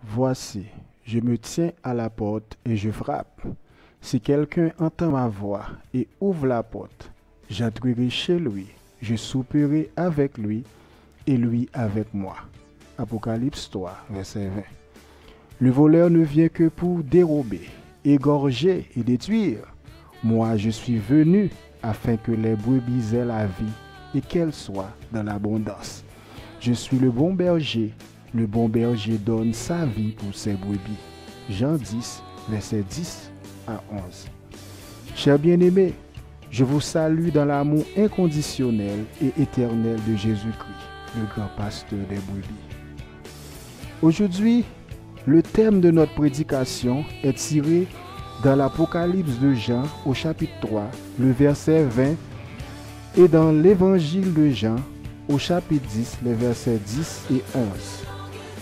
Voici, je me tiens à la porte et je frappe. Si quelqu'un entend ma voix et ouvre la porte, j'entrerai chez lui, je souperai avec lui et lui avec moi. Apocalypse 3, verset 20. Le voleur ne vient que pour dérober, égorger et détruire. Moi, je suis venu afin que les brebis aient la vie et qu'elles soient dans l'abondance. Je suis le bon berger. Le bon berger donne sa vie pour ses brebis. Jean 10, verset 10 à 11. Chers bien-aimés, je vous salue dans l'amour inconditionnel et éternel de Jésus-Christ, le grand pasteur des brebis. Aujourd'hui, le thème de notre prédication est tiré dans l'Apocalypse de Jean au chapitre 3, le verset 20, et dans l'Évangile de Jean au chapitre 10, les versets 10 et 11,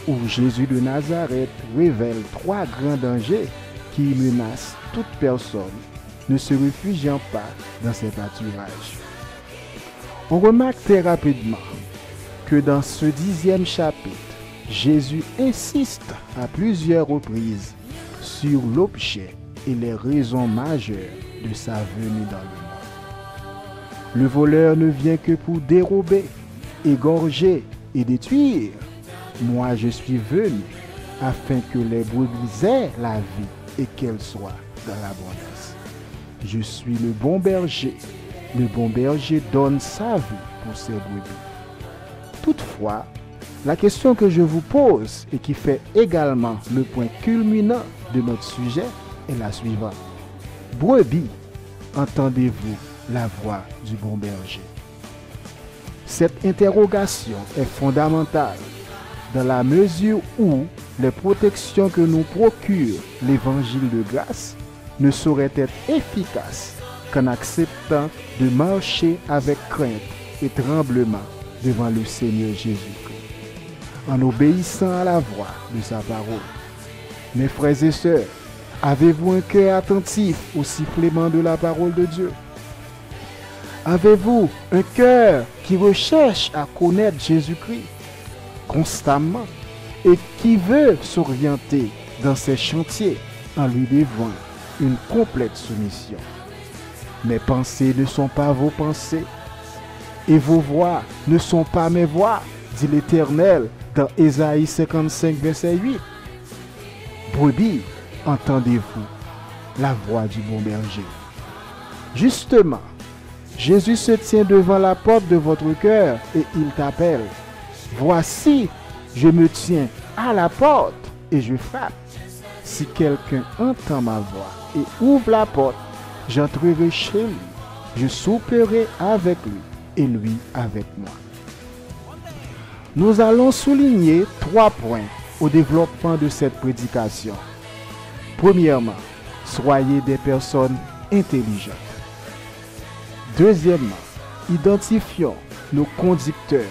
où Jésus de Nazareth révèle trois grands dangers qui menacent toute personne ne se réfugiant pas dans ses pâturages. On remarque très rapidement que dans ce 10e chapitre, Jésus insiste à plusieurs reprises sur l'objet et les raisons majeures de sa venue dans le monde. Le voleur ne vient que pour dérober, égorger et détruire. Moi, je suis venu afin que les brebis aient la vie et qu'elles soient dans l'abondance. Je suis le bon berger. Le bon berger donne sa vie pour ses brebis. Toutefois, la question que je vous pose et qui fait également le point culminant de notre sujet est la suivante. Brebis, entendez-vous la voix du bon berger? Cette interrogation est fondamentale dans la mesure où les protections que nous procure l'évangile de grâce ne sauraient être efficaces qu'en acceptant de marcher avec crainte et tremblement devant le Seigneur Jésus-Christ, en obéissant à la voix de sa parole. Mes frères et sœurs, avez-vous un cœur attentif au sifflement de la parole de Dieu? Avez-vous un cœur qui recherche à connaître Jésus-Christ constamment et qui veut s'orienter dans ses chantiers en lui dévouant une complète soumission? Mes pensées ne sont pas vos pensées et vos voix ne sont pas mes voix, dit l'Éternel dans Ésaïe 55, verset 8. Brebis, entendez-vous la voix du bon berger? Justement, Jésus se tient devant la porte de votre cœur et il t'appelle. Voici, je me tiens à la porte et je frappe. Si quelqu'un entend ma voix et ouvre la porte, j'entrerai chez lui, je souperai avec lui et lui avec moi. Nous allons souligner 3 points au développement de cette prédication. Premièrement, soyez des personnes intelligentes. Deuxièmement, identifions nos conducteurs.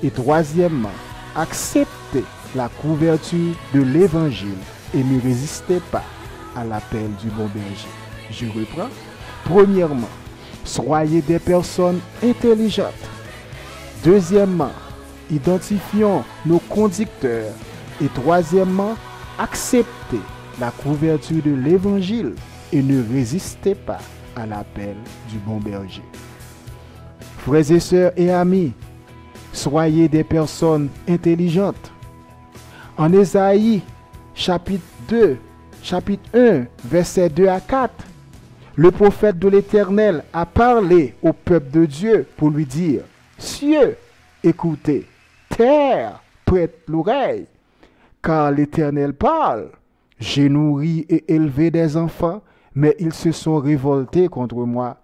Et troisièmement, acceptez la couverture de l'évangile et ne résistez pas à l'appel du bon berger. Je reprends. Premièrement, soyez des personnes intelligentes. Deuxièmement, identifions nos conducteurs. Et troisièmement, acceptez la couverture de l'évangile et ne résistez pas à l'appel du bon berger. Frères et sœurs et amis, soyez des personnes intelligentes. En Ésaïe, chapitre 1, versets 2 à 4, le prophète de l'Éternel a parlé au peuple de Dieu pour lui dire: cieux, écoutez, terre, prête l'oreille, car l'Éternel parle. J'ai nourri et élevé des enfants, mais ils se sont révoltés contre moi.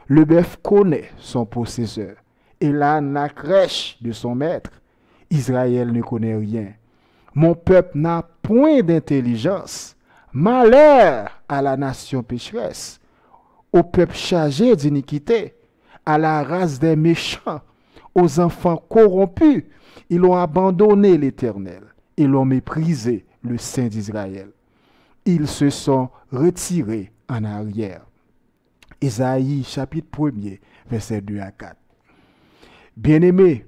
Le bœuf connaît son possesseur, et l'âne la crèche de son maître. Israël ne connaît rien. Mon peuple n'a point d'intelligence. Malheur à la nation pécheresse, au peuple chargé d'iniquité, à la race des méchants, aux enfants corrompus. Ils ont abandonné l'Éternel, ils ont méprisé le Saint d'Israël. Ils se sont retirés en arrière. Ésaïe chapitre 1er, versets 2 à 4. Bien-aimés,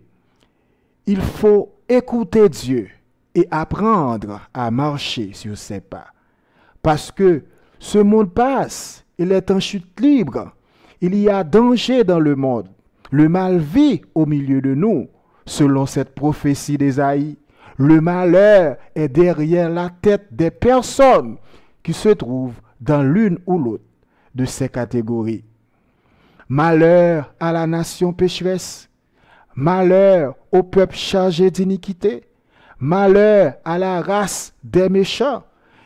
il faut écouter Dieu et apprendre à marcher sur ses pas. Parce que ce monde passe, il est en chute libre. Il y a danger dans le monde. Le mal vit au milieu de nous, selon cette prophétie d'Ésaïe. Le malheur est derrière la tête des personnes qui se trouvent dans l'une ou l'autre de ces catégories. Malheur à la nation pécheresse, malheur au peuple chargé d'iniquité, malheur à la race des méchants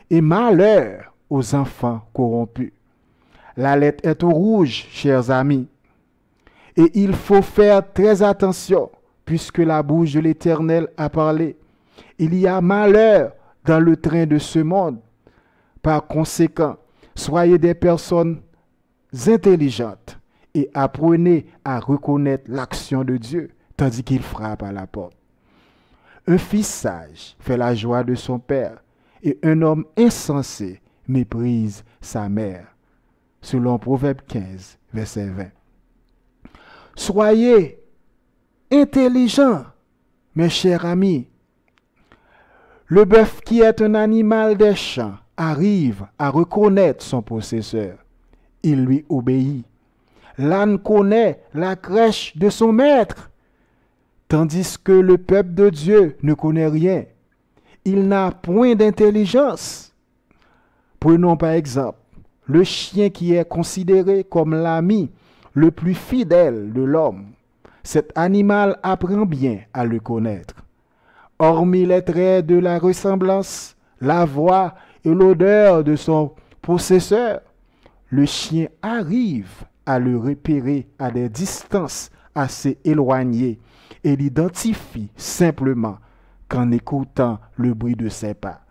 et malheur aux enfants corrompus. La lettre est au rouge, chers amis, et il faut faire très attention puisque la bouche de l'Éternel a parlé. Il y a malheur dans le train de ce monde. Par conséquent, soyez des personnes intelligentes et apprenez à reconnaître l'action de Dieu tandis qu'il frappe à la porte. Un fils sage fait la joie de son père et un homme insensé méprise sa mère. Selon Proverbe 15, verset 20. Soyez intelligents, mes chers amis. Le bœuf qui est un animal des champs arrive à reconnaître son possesseur. Il lui obéit. L'âne connaît la crèche de son maître, tandis que le peuple de Dieu ne connaît rien. Il n'a point d'intelligence. Prenons par exemple le chien qui est considéré comme l'ami le plus fidèle de l'homme. Cet animal apprend bien à le connaître. Hormis les traits de la ressemblance, la voix et l'odeur de son possesseur, le chien arrive à le repérer à des distances assez éloignées et l'identifie simplement qu'en écoutant le bruit de ses pas.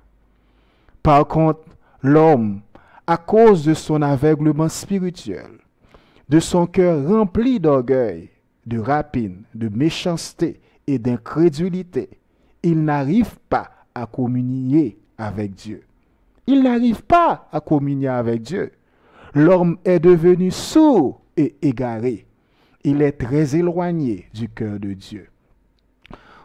Par contre, l'homme, à cause de son aveuglement spirituel, de son cœur rempli d'orgueil, de rapine, de méchanceté et d'incrédulité, il n'arrive pas à communier avec Dieu. Il n'arrive pas à communier avec Dieu. L'homme est devenu sourd et égaré. Il est très éloigné du cœur de Dieu.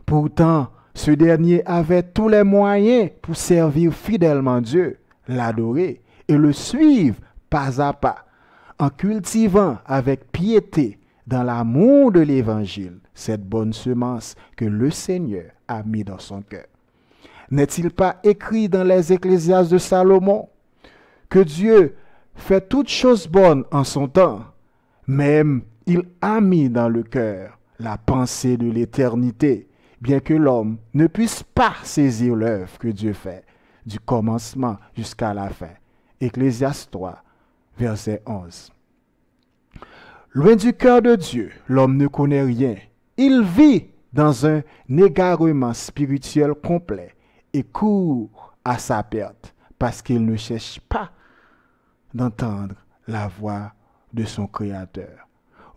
Pourtant, ce dernier avait tous les moyens pour servir fidèlement Dieu, l'adorer et le suivre pas à pas, en cultivant avec piété dans l'amour de l'Évangile cette bonne semence que le Seigneur a mis dans son cœur. N'est-il pas écrit dans les Ecclésiastes de Salomon que Dieu fait toutes choses bonnes en son temps, même il a mis dans le cœur la pensée de l'éternité, bien que l'homme ne puisse pas saisir l'œuvre que Dieu fait, du commencement jusqu'à la fin. Ecclésiaste 3, verset 11. Loin du cœur de Dieu, l'homme ne connaît rien. Il vit dans un égarement spirituel complet et court à sa perte parce qu'il ne cherche pas d'entendre la voix de son Créateur.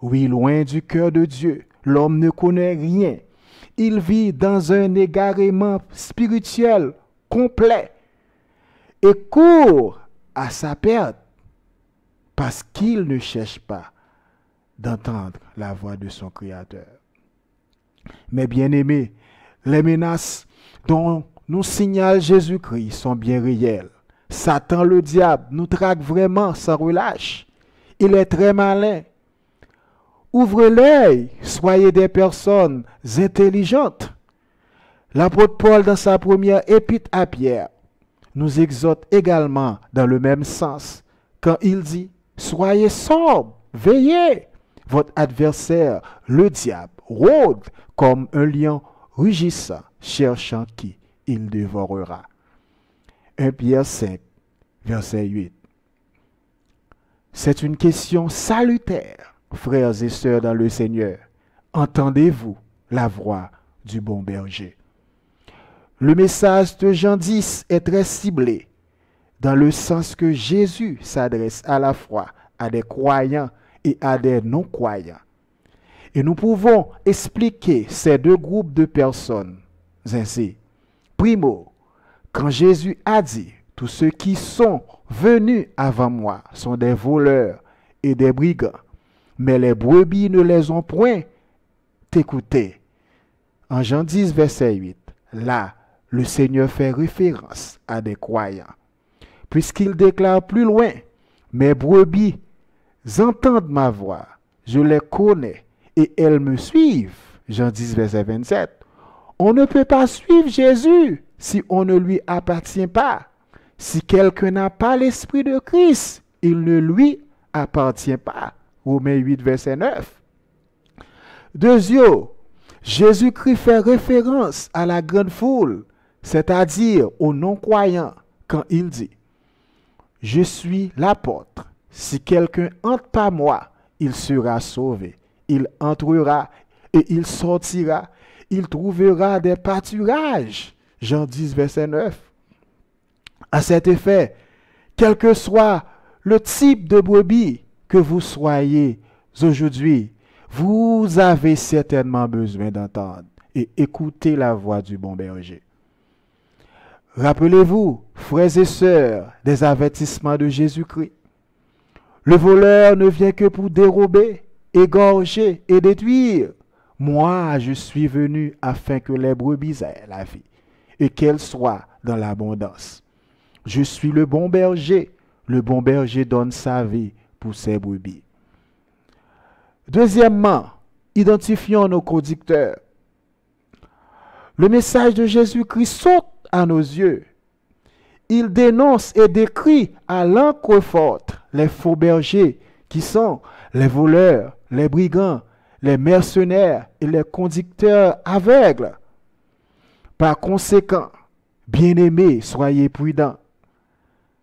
Oui, loin du cœur de Dieu, l'homme ne connaît rien. Il vit dans un égarement spirituel complet et court à sa perte parce qu'il ne cherche pas d'entendre la voix de son Créateur. Mais bien-aimés, les menaces dont nous signale Jésus-Christ sont bien réelles. Satan, le diable, nous traque vraiment sans relâche. Il est très malin. Ouvrez l'œil, soyez des personnes intelligentes. L'apôtre Paul, dans sa première épître à Pierre, nous exhorte également dans le même sens quand il dit « Soyez sobres, veillez ». Votre adversaire, le diable, rôde comme un lion rugissant, cherchant qui il dévorera. 1 Pierre 5, verset 8. C'est une question salutaire, frères et sœurs dans le Seigneur. Entendez-vous la voix du bon berger? Le message de Jean 10 est très ciblé, dans le sens que Jésus s'adresse à la fois à des croyants et à des non-croyants. Et nous pouvons expliquer ces deux groupes de personnes ainsi. Primo, quand Jésus a dit « Tous ceux qui sont venus avant moi sont des voleurs et des brigands, mais les brebis ne les ont point écoutés. » En Jean 10, verset 8, là, le Seigneur fait référence à des croyants, puisqu'il déclare plus loin, mes brebis entendent ma voix, je les connais et elles me suivent. Jean 10, verset 27. On ne peut pas suivre Jésus si on ne lui appartient pas. Si quelqu'un n'a pas l'esprit de Christ, il ne lui appartient pas. Romains 8, verset 9. Deuxièmement, Jésus-Christ fait référence à la grande foule, c'est-à-dire aux non-croyants, quand il dit « Je suis l'apôtre. Si quelqu'un entre par moi, il sera sauvé. Il entrera et il sortira. Il trouvera des pâturages. » Jean 10, verset 9. À cet effet, quel que soit le type de brebis que vous soyez aujourd'hui, vous avez certainement besoin d'entendre et écouter la voix du bon berger. Rappelez-vous, frères et sœurs, des avertissements de Jésus-Christ. Le voleur ne vient que pour dérober, égorger et détruire. Moi, je suis venu afin que les brebis aient la vie et qu'elles soient dans l'abondance. Je suis le bon berger donne sa vie pour ses brebis. Deuxièmement, identifions nos conducteurs. Le message de Jésus-Christ saute à nos yeux. Il dénonce et décrit à l'encre forte les faux bergers qui sont les voleurs, les brigands, les mercenaires et les conducteurs aveugles. Par conséquent, bien-aimés, soyez prudents.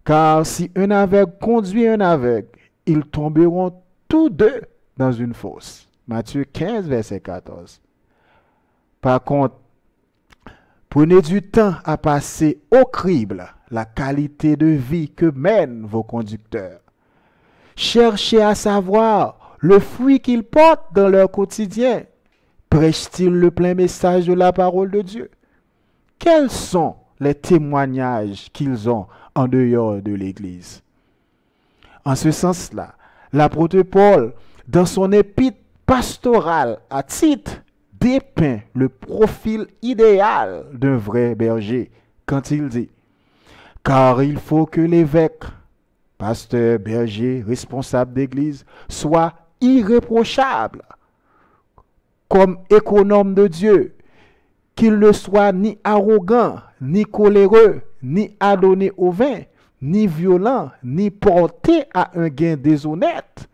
Car si un aveugle conduit un aveugle, ils tomberont tous deux dans une fosse. Matthieu 15, verset 14. Par contre, prenez du temps à passer au crible la qualité de vie que mènent vos conducteurs. Cherchez à savoir le fruit qu'ils portent dans leur quotidien. Prêchent-ils le plein message de la parole de Dieu? Quels sont les témoignages qu'ils ont en dehors de l'Église? En ce sens-là, l'apôtre Paul, dans son épître pastorale à Tite, dépeint le profil idéal d'un vrai berger quand il dit « Car il faut que l'évêque, pasteur, berger, responsable d'église, soit irréprochable comme économe de Dieu, qu'il ne soit ni arrogant, ni coléreux, ni adonné au vin, ni violent, ni porté à un gain déshonnête,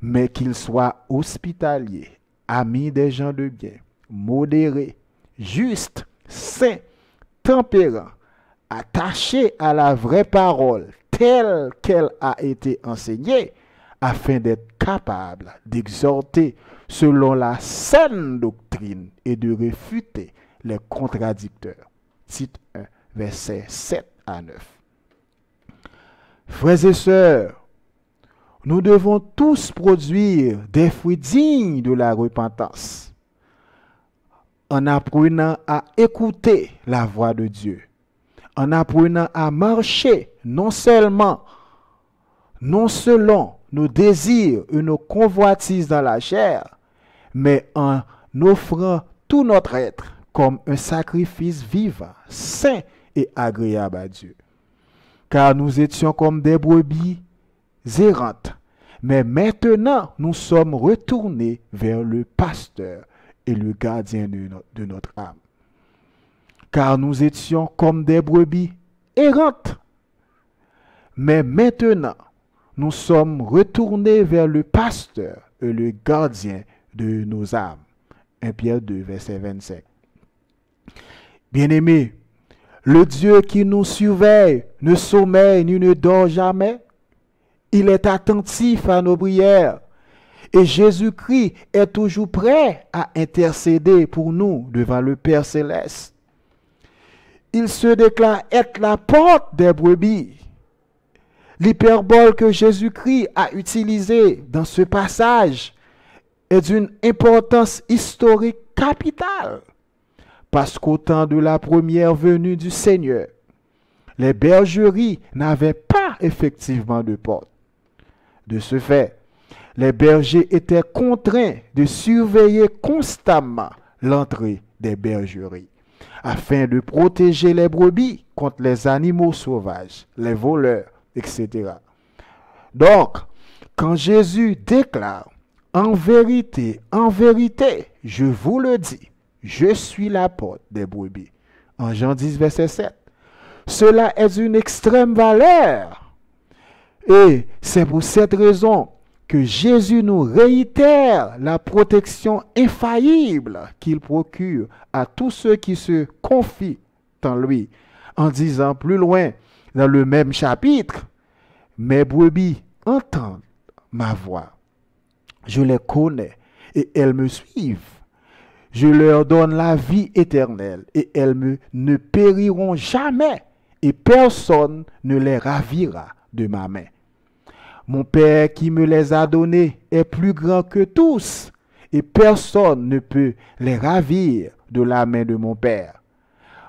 mais qu'il soit hospitalier, ami des gens de bien, modéré, juste, saint, tempérant, attaché à la vraie parole telle qu'elle a été enseignée, afin d'être capable d'exhorter selon la saine doctrine et de réfuter les contradicteurs. Tite 1, versets 7 à 9. Frères et sœurs, nous devons tous produire des fruits dignes de la repentance en apprenant à écouter la voix de Dieu, en apprenant à marcher non selon nos désirs et nos convoitises dans la chair, mais en offrant tout notre être comme un sacrifice vivant, saint et agréable à Dieu. Car nous étions comme des brebis errantes, mais maintenant nous sommes retournés vers le pasteur et le gardien de notre âme. Car nous étions comme des brebis errantes, mais maintenant nous sommes retournés vers le pasteur et le gardien de nos âmes. 1 Pierre 2, verset 25. Bien-aimés, le Dieu qui nous surveille ne sommeille ni ne dort jamais. Il est attentif à nos prières. Et Jésus-Christ est toujours prêt à intercéder pour nous devant le Père Céleste. Il se déclare être la porte des brebis. L'hyperbole que Jésus-Christ a utilisée dans ce passage est d'une importance historique capitale. Parce qu'au temps de la première venue du Seigneur, les bergeries n'avaient pas effectivement de porte. De ce fait, les bergers étaient contraints de surveiller constamment l'entrée des bergeries, afin de protéger les brebis contre les animaux sauvages, les voleurs, etc. Donc, quand Jésus déclare, en vérité, je vous le dis, je suis la porte des brebis, en Jean 10, verset 7, cela est d'une extrême valeur. Et c'est pour cette raison que Jésus nous réitère la protection infaillible qu'il procure à tous ceux qui se confient en lui, en disant plus loin dans le même chapitre, mes brebis entendent ma voix, je les connais et elles me suivent. Je leur donne la vie éternelle et elles ne périront jamais et personne ne les ravira de ma main. Mon Père qui me les a donnés est plus grand que tous et personne ne peut les ravir de la main de mon Père.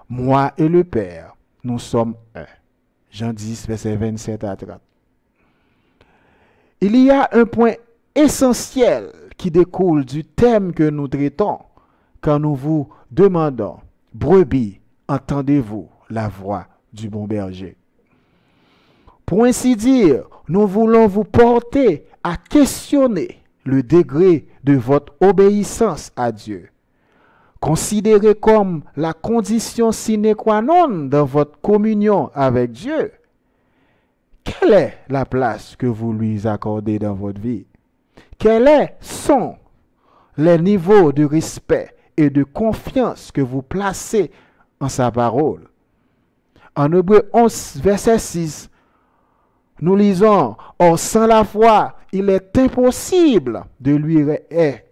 Moi et le Père, nous sommes un. Jean 10, verset 27 à 30. Il y a un point essentiel qui découle du thème que nous traitons quand nous vous demandons, brebis, entendez-vous la voix du bon berger? Pour ainsi dire, nous voulons vous porter à questionner le degré de votre obéissance à Dieu. Considérez comme la condition sine qua non dans votre communion avec Dieu. Quelle est la place que vous lui accordez dans votre vie? Quels sont les niveaux de respect et de confiance que vous placez en sa parole? En Hébreux 11, verset 6, nous lisons, « Or, sans la foi, il est impossible de lui être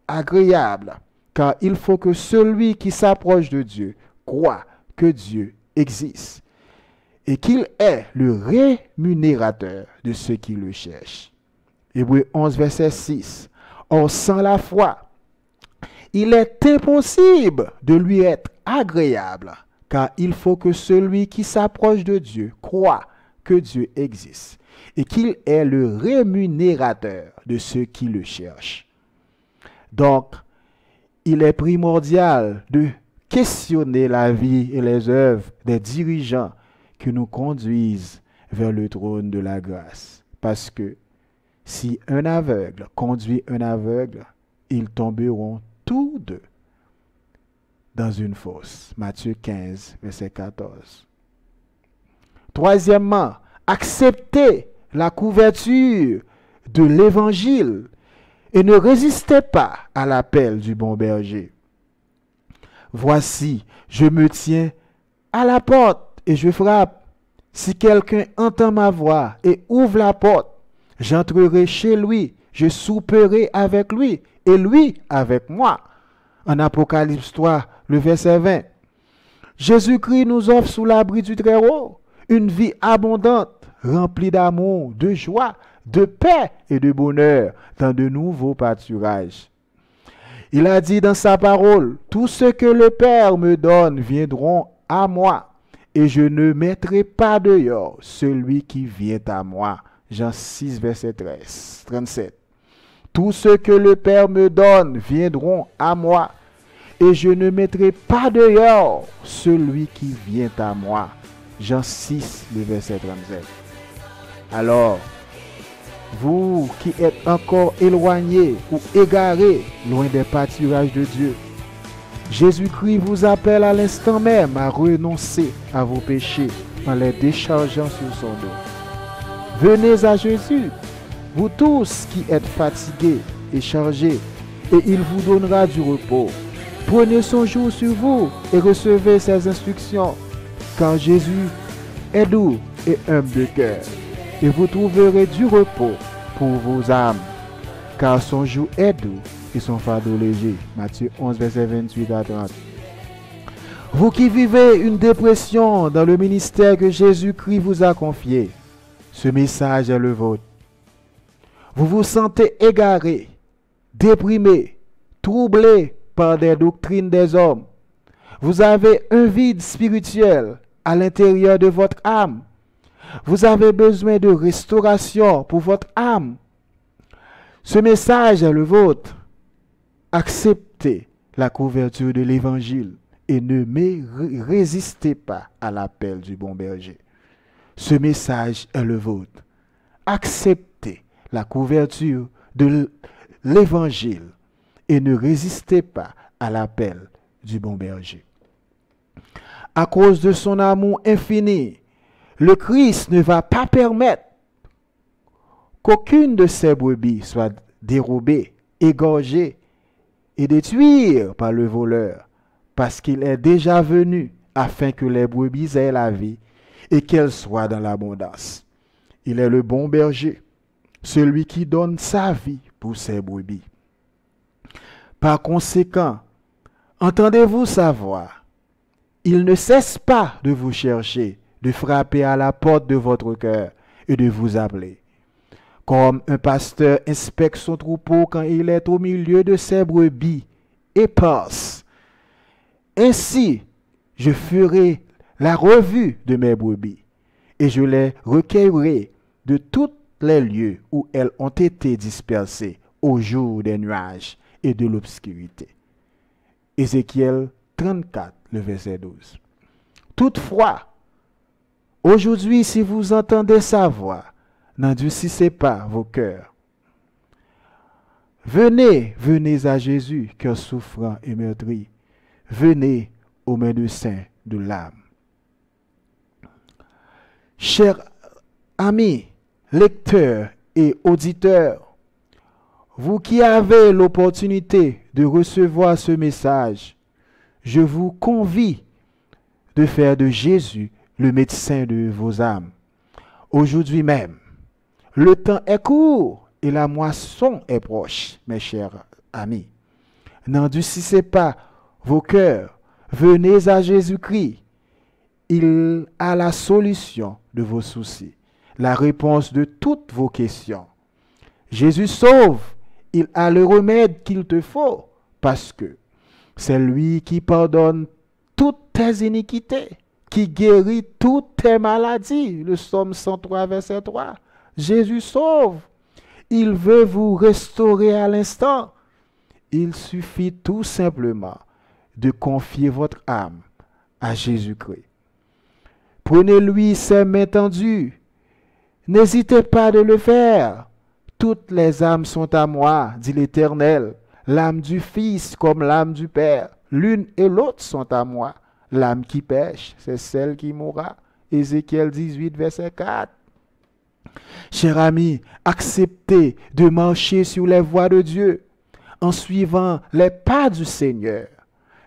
agréable, car il faut que celui qui s'approche de Dieu croit que Dieu existe et qu'il est le rémunérateur de ceux qui le cherchent. » Hébreux 11, verset 6, « Or, sans la foi, il est impossible de lui être agréable, car il faut que celui qui s'approche de Dieu croit que Dieu existe et qu'il est le rémunérateur de ceux qui le cherchent. » Donc, il est primordial de questionner la vie et les œuvres des dirigeants qui nous conduisent vers le trône de la grâce. Parce que si un aveugle conduit un aveugle, ils tomberont tous deux dans une fosse. Matthieu 15, verset 14. Troisièmement, acceptez la couverture de l'évangile et ne résistez pas à l'appel du bon berger. Voici, je me tiens à la porte et je frappe. Si quelqu'un entend ma voix et ouvre la porte, j'entrerai chez lui, je souperai avec lui et lui avec moi. En Apocalypse 3, le verset 20. Jésus-Christ nous offre sous l'abri du Très-Haut une vie abondante, remplie d'amour, de joie, de paix et de bonheur dans de nouveaux pâturages. Il a dit dans sa parole, « Tout ce que le Père me donne viendront à moi, et je ne mettrai pas dehors celui qui vient à moi. » Jean 6, verset 13, 37. « Tout ce que le Père me donne viendront à moi, et je ne mettrai pas dehors celui qui vient à moi. » Jean 6, le verset 37. Alors, vous qui êtes encore éloignés ou égarés, loin des pâturages de Dieu, Jésus-Christ vous appelle à l'instant même à renoncer à vos péchés en les déchargeant sur son dos. Venez à Jésus, vous tous qui êtes fatigués et chargés, et il vous donnera du repos. Prenez son joug sur vous et recevez ses instructions, car Jésus est doux et humble de cœur, et vous trouverez du repos pour vos âmes, car son joug est doux et son fardeau léger. Matthieu 11, verset 28 à 30. Vous qui vivez une dépression dans le ministère que Jésus-Christ vous a confié, ce message est le vôtre. Vous vous sentez égaré, déprimé, troublé par des doctrines des hommes. Vous avez un vide spirituel à l'intérieur de votre âme. Vous avez besoin de restauration pour votre âme. Ce message est le vôtre. Acceptez la couverture de l'Évangile et ne résistez pas à l'appel du bon berger. Ce message est le vôtre. Acceptez la couverture de l'Évangile et ne résistez pas à l'appel du bon berger. À cause de son amour infini, le Christ ne va pas permettre qu'aucune de ses brebis soit dérobée, égorgée et détruite par le voleur, parce qu'il est déjà venu afin que les brebis aient la vie et qu'elles soient dans l'abondance. Il est le bon berger, celui qui donne sa vie pour ses brebis. Par conséquent, entendez-vous sa voix. Il ne cesse pas de vous chercher, de frapper à la porte de votre cœur et de vous appeler. Comme un pasteur inspecte son troupeau quand il est au milieu de ses brebis éparses. Ainsi, je ferai la revue de mes brebis et je les recueillerai de tous les lieux où elles ont été dispersées au jour des nuages et de l'obscurité. Ézéchiel 34, le verset 12. Toutefois, aujourd'hui, si vous entendez sa voix, n'endurcissez pas vos cœurs. Venez, venez à Jésus, cœur souffrant et meurtri. Venez aux médecins de l'âme. Chers amis, lecteurs et auditeurs, vous qui avez l'opportunité de recevoir ce message, je vous convie de faire de Jésus le médecin de vos âmes. Aujourd'hui même, le temps est court et la moisson est proche, mes chers amis. N'endurcissez pas vos cœurs. Venez à Jésus-Christ. Il a la solution de vos soucis, la réponse de toutes vos questions. Jésus sauve. Il a le remède qu'il te faut parce que c'est lui qui pardonne toutes tes iniquités, qui guérit toutes tes maladies. Le psaume 103, verset 3. Jésus sauve. Il veut vous restaurer à l'instant. Il suffit tout simplement de confier votre âme à Jésus-Christ. Prenez-lui ses mains tendues. N'hésitez pas de le faire. Toutes les âmes sont à moi, dit l'Éternel. L'âme du Fils comme l'âme du Père. L'une et l'autre sont à moi. L'âme qui pêche, c'est celle qui mourra. Ézéchiel 18, verset 4. Chers amis, acceptez de marcher sur les voies de Dieu en suivant les pas du Seigneur.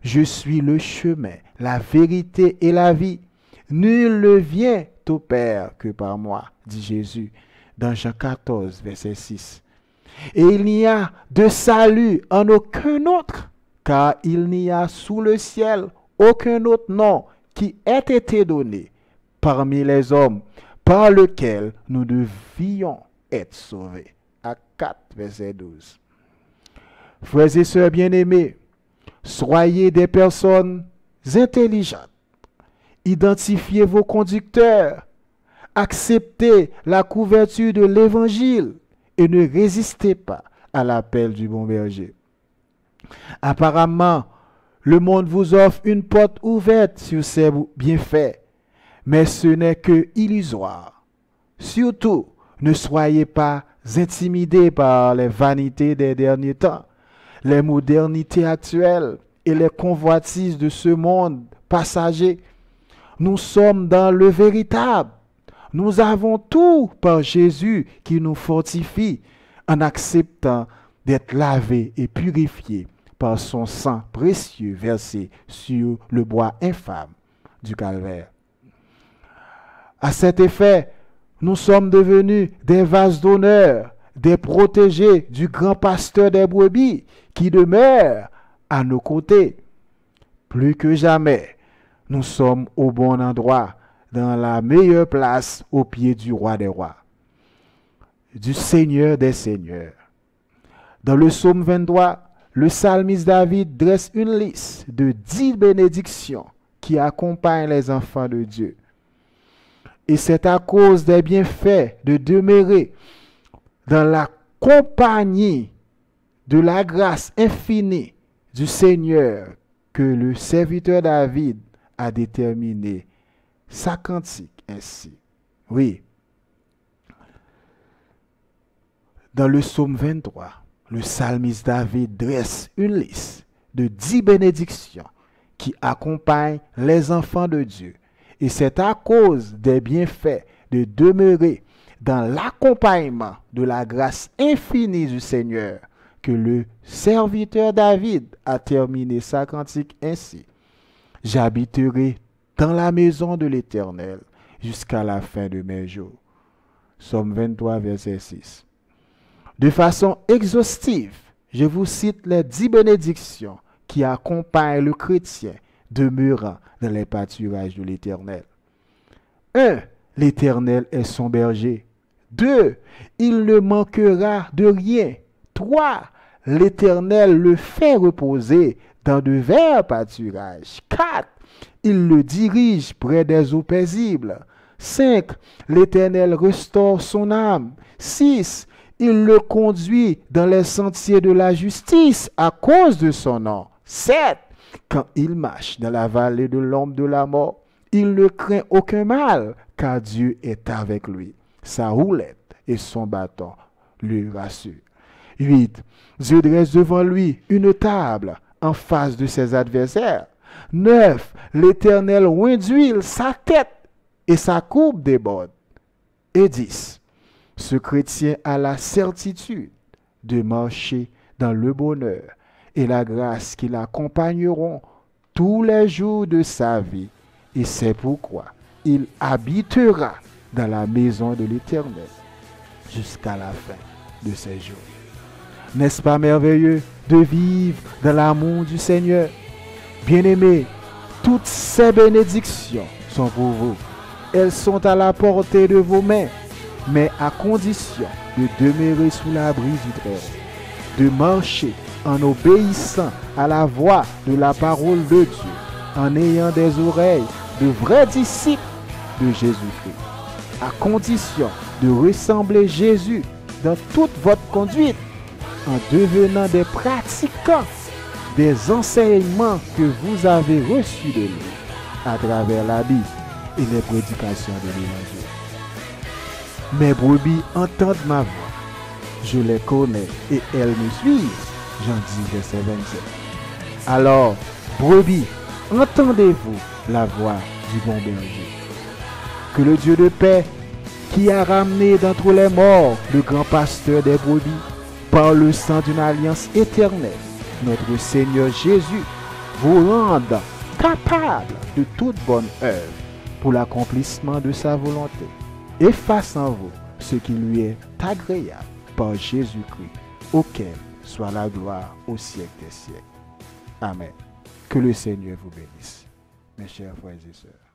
Je suis le chemin, la vérité et la vie. Nul ne vient au Père que par moi, dit Jésus dans Jean 14, verset 6. Et il n'y a de salut en aucun autre, car il n'y a sous le ciel aucun autre nom qui ait été donné parmi les hommes par lequel nous devions être sauvés. Actes 4, verset 12. Frères et sœurs bien-aimés, soyez des personnes intelligentes. Identifiez vos conducteurs. Acceptez la couverture de l'Évangile et ne résistez pas à l'appel du bon berger. Apparemment, le monde vous offre une porte ouverte sur ses bienfaits, mais ce n'est que illusoire. Surtout, ne soyez pas intimidés par les vanités des derniers temps, les modernités actuelles et les convoitises de ce monde passager. Nous sommes dans le véritable. Nous avons tout par Jésus qui nous fortifie en acceptant d'être lavés et purifiés par son sang précieux versé sur le bois infâme du calvaire. À cet effet, nous sommes devenus des vases d'honneur, des protégés du grand pasteur des brebis qui demeure à nos côtés. Plus que jamais, nous sommes au bon endroit, dans la meilleure place au pied du roi des rois, du Seigneur des seigneurs. Dans le psaume 23, le psalmiste David dresse une liste de 10 bénédictions qui accompagnent les enfants de Dieu. Et c'est à cause des bienfaits de demeurer dans la compagnie de la grâce infinie du Seigneur que le serviteur David a déterminé sa cantique ainsi. Oui, dans le psaume 23, le psalmiste David dresse une liste de 10 bénédictions qui accompagnent les enfants de Dieu. Et c'est à cause des bienfaits de demeurer dans l'accompagnement de la grâce infinie du Seigneur que le serviteur David a terminé sa cantique ainsi. J'habiterai dans la maison de l'Éternel jusqu'à la fin de mes jours. Psaume 23, verset 6. De façon exhaustive, je vous cite les 10 bénédictions qui accompagnent le chrétien demeurant dans les pâturages de l'Éternel. 1. L'Éternel est son berger. 2. Il ne manquera de rien. 3. L'Éternel le fait reposer dans de verts pâturages. 4. Il le dirige près des eaux paisibles. 5. L'Éternel restaure son âme. 6. Il le conduit dans les sentiers de la justice à cause de son nom. 7. Quand il marche dans la vallée de l'ombre de la mort, il ne craint aucun mal, car Dieu est avec lui. Sa houlette et son bâton le rassurent. 8. Dieu dresse devant lui une table en face de ses adversaires. 9. L'Éternel oint d'huile sa tête et sa coupe déborde. Et 10. Ce chrétien a la certitude de marcher dans le bonheur et la grâce qui l'accompagneront tous les jours de sa vie. Et c'est pourquoi il habitera dans la maison de l'Éternel jusqu'à la fin de ses jours. N'est-ce pas merveilleux de vivre dans l'amour du Seigneur? Bien-aimés, toutes ces bénédictions sont pour vous. Elles sont à la portée de vos mains, mais à condition de demeurer sous l'abri du Très-Haut, de marcher en obéissant à la voix de la parole de Dieu, en ayant des oreilles de vrais disciples de Jésus-Christ, à condition de ressembler Jésus dans toute votre conduite, en devenant des pratiquants des enseignements que vous avez reçus de lui à travers la Bible et les prédications de l'Évangile. Mes brebis entendent ma voix, je les connais et elles me suivent. Jean 10, verset 27. Alors, brebis, entendez-vous la voix du bon berger. Que le Dieu de paix, qui a ramené d'entre les morts le grand pasteur des brebis, par le sang d'une alliance éternelle, notre Seigneur Jésus, vous rende capable de toute bonne œuvre pour l'accomplissement de sa volonté, et fasse en vous ce qui lui est agréable par Jésus-Christ, auquel soit la gloire au siècle des siècles. Amen. Que le Seigneur vous bénisse, mes chers frères et sœurs.